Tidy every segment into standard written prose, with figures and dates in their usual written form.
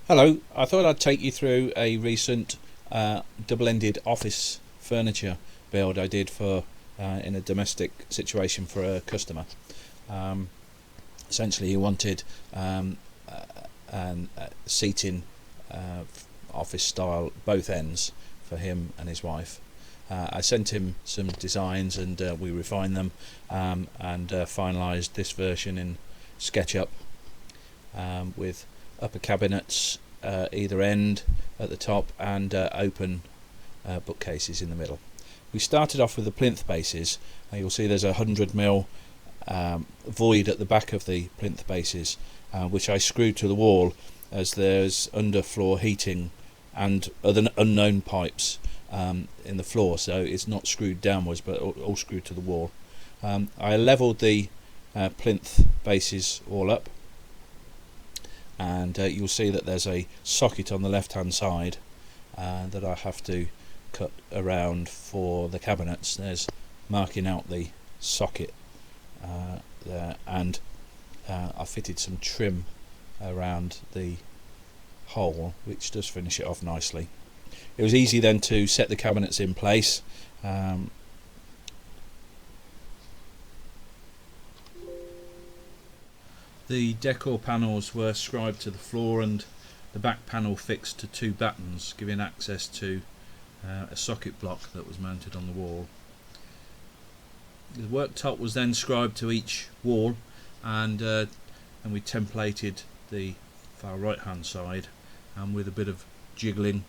Hello, I thought I'd take you through a recent double-ended office furniture build I did for in a domestic situation for a customer. Um, Essentially, he wanted seating office style both ends for him and his wife. I sent him some designs and we refined them and finalised this version in SketchUp with upper cabinets either end at the top and open bookcases in the middle. We started off with the plinth bases. You'll see there's a 100mm void at the back of the plinth bases, which I screwed to the wall as there's underfloor heating and other unknown pipes in the floor, so it's not screwed downwards but all screwed to the wall. I levelled the plinth bases all up, and you'll see that there's a socket on the left hand side that I have to cut around for the cabinets. There's marking out the socket there, and I fitted some trim around the hole, which does finish it off nicely. It was easy then to set the cabinets in place. The decor panels were scribed to the floor and the back panel fixed to two battens, giving access to a socket block that was mounted on the wall. The worktop was then scribed to each wall, and we templated the far right hand side, and with a bit of jiggling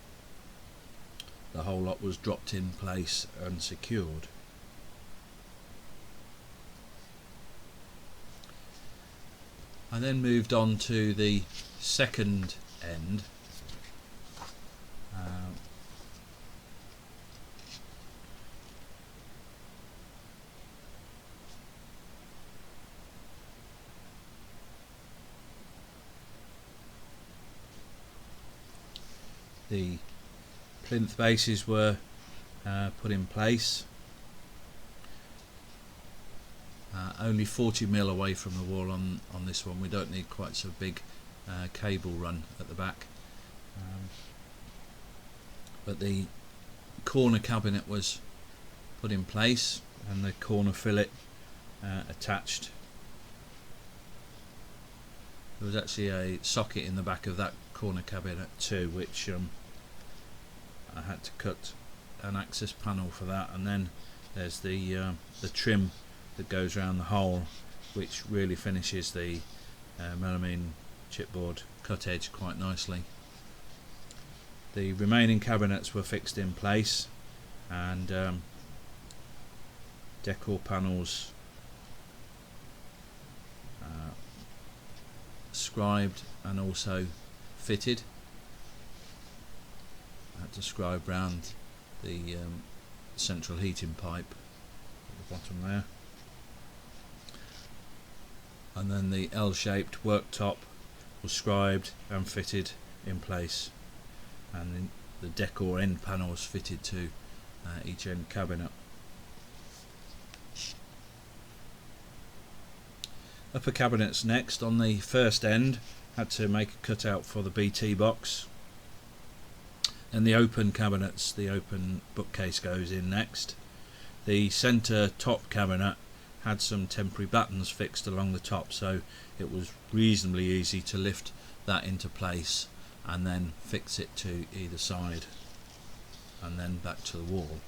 the whole lot was dropped in place and secured. I then moved on to the second end. The plinth bases were put in place, only 40mm away from the wall on this one. We don't need quite so big cable run at the back, but the corner cabinet was put in place and the corner fillet attached. There was actually a socket in the back of that corner cabinet too, which I had to cut an access panel for that, and then there's the trim that goes around the hole, which really finishes the melamine chipboard cut edge quite nicely. The remaining cabinets were fixed in place, and decor panels scribed and also fitted. I had to scribe round the central heating pipe at the bottom there, and then the L-shaped worktop was scribed and fitted in place, and the decor end panels fitted to each end cabinet. Upper cabinets next. On the first end, had to make a cutout for the BT box, and the open cabinets, the open bookcase goes in next. The centre top cabinet had some temporary battens fixed along the top, so it was reasonably easy to lift that into place and then fix it to either side and then back to the wall.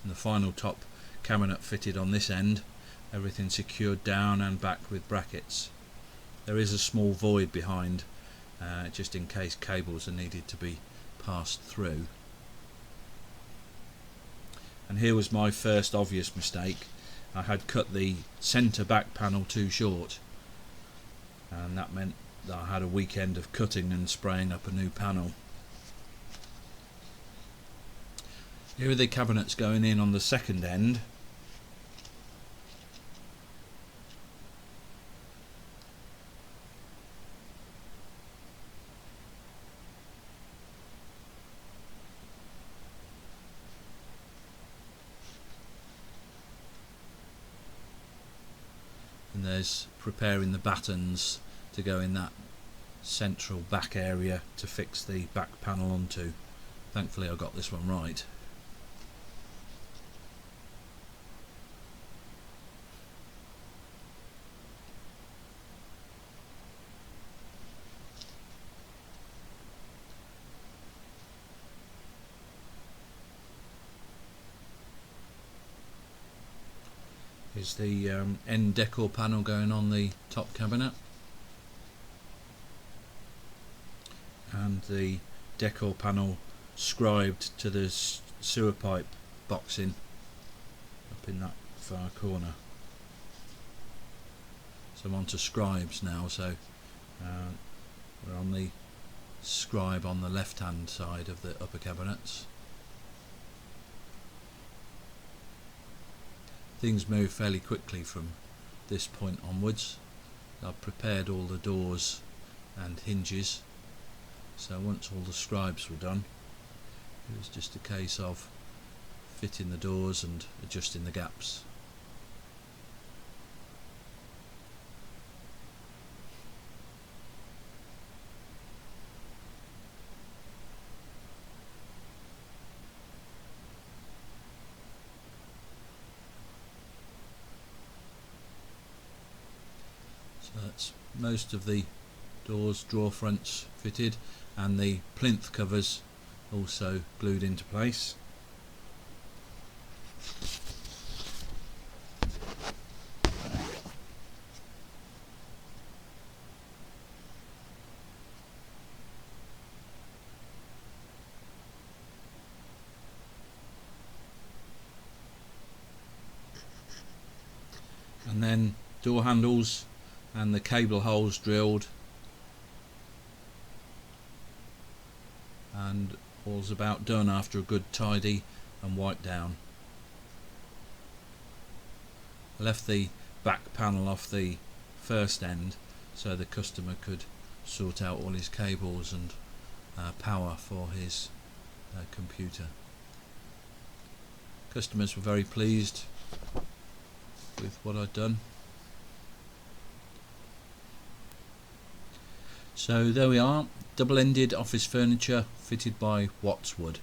And the final top cabinet fitted on this end, everything secured down and back with brackets. There is a small void behind just in case cables are needed to be passed through. And here was my first obvious mistake. I had cut the centre back panel too short, and that meant that I had a weekend of cutting and spraying up a new panel. Here are the cabinets going in on the second end. And there's preparing the battens to go in that central back area to fix the back panel onto. Thankfully I got this one right. Is the end decor panel going on the top cabinet, and the decor panel scribed to the sewer pipe boxing up in that far corner. So I'm on to scribes now, so we're on the scribe on the left hand side of the upper cabinets. Things move fairly quickly from this point onwards. I've prepared all the doors and hinges, so once all the scribes were done, it was just a case of fitting the doors and adjusting the gaps. So that's most of the doors, drawer fronts fitted, and the plinth covers also glued into place. And then door handles and the cable holes drilled, and all's about done after a good tidy and wipe down. I left the back panel off the first end so the customer could sort out all his cables and power for his computer. Customers were very pleased with what I'd done. So there we are, double-ended office furniture fitted by Wattswood.